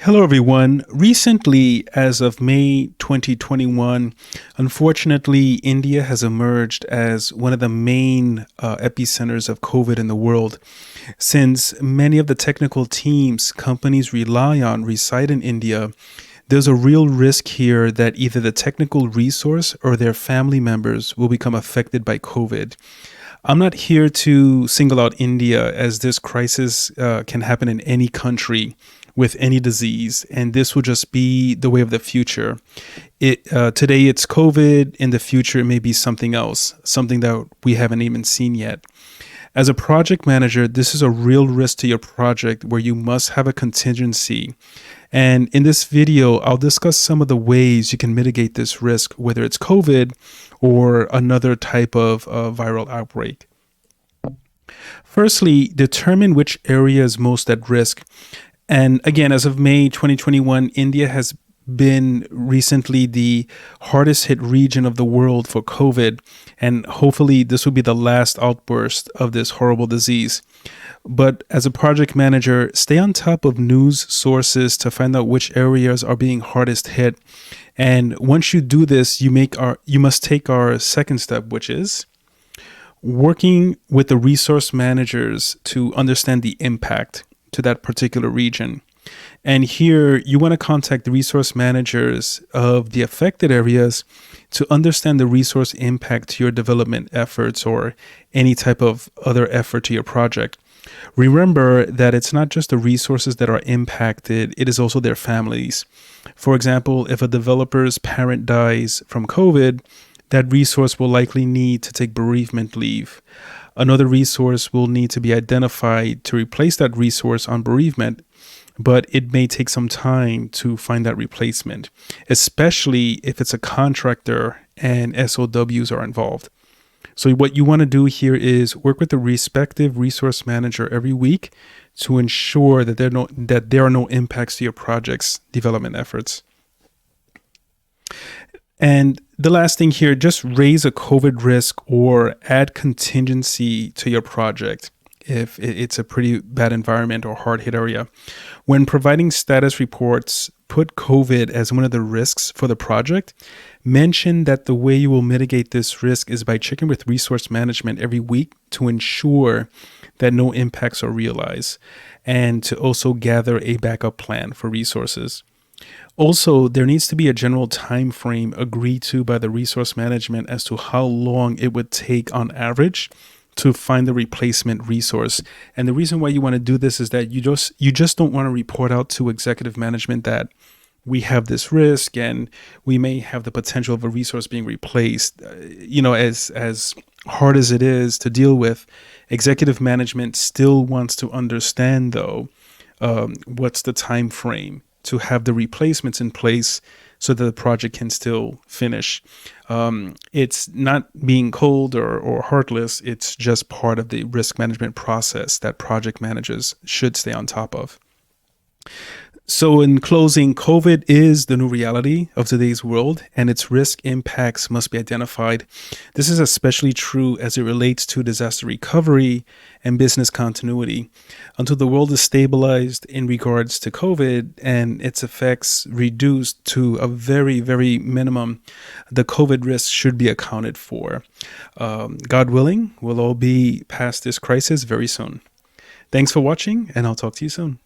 Hello, everyone. Recently, as of May 2021, unfortunately, India has emerged as one of the main epicenters of COVID in the world. Since many of the technical teams companies rely on reside in India, there's a real risk here that either the technical resource or their family members will become affected by COVID. I'm not here to single out India, as this crisis can happen in any country with any disease, and this will just be the way of the future. Today it's COVID, in the future it may be something else, something that we haven't even seen yet. As a project manager, this is a real risk to your project where you must have a contingency. And in this video, I'll discuss some of the ways you can mitigate this risk, whether it's COVID or another type of viral outbreak. Firstly, determine which area is most at risk. And again, as of May 2021, India has been recently the hardest hit region of the world for COVID. And hopefully this will be the last outburst of this horrible disease. But as a project manager, stay on top of news sources to find out which areas are being hardest hit. And once you do this, you must take our second step, which is working with the resource managers to understand the impact to that particular region. And here you want to contact the resource managers of the affected areas to understand the resource impact to your development efforts or any type of other effort to your project. Remember that it's not just the resources that are impacted, it is also their families. For example, if a developer's parent dies from COVID, that resource will likely need to take bereavement leave. Another resource will need to be identified to replace that resource on bereavement, but it may take some time to find that replacement, especially if it's a contractor and SOWs are involved. So what you want to do here is work with the respective resource manager every week to ensure that there are no impacts to your project's development efforts. And the last thing here, just raise a COVID risk or add contingency to your project if it's a pretty bad environment or hard hit area. When providing status reports, put COVID as one of the risks for the project. Mention that the way you will mitigate this risk is by checking with resource management every week to ensure that no impacts are realized and to also gather a backup plan for resources. Also, there needs to be a general time frame agreed to by the resource management as to how long it would take on average to find the replacement resource. And the reason why you want to do this is that you just don't want to report out to executive management that we have this risk and we may have the potential of a resource being replaced. As hard as it is to deal with, executive management still wants to understand, though, what's the time frame to have the replacements in place so that the project can still finish. It's not being cold or heartless. It's just part of the risk management process that project managers should stay on top of. So in closing, COVID is the new reality of today's world, and its risk impacts must be identified. This is especially true as it relates to disaster recovery and business continuity. Until the world is stabilized in regards to COVID and its effects reduced to a very, very minimum, the COVID risk should be accounted for. God willing, we'll all be past this crisis very soon. Thanks for watching, and I'll talk to you soon.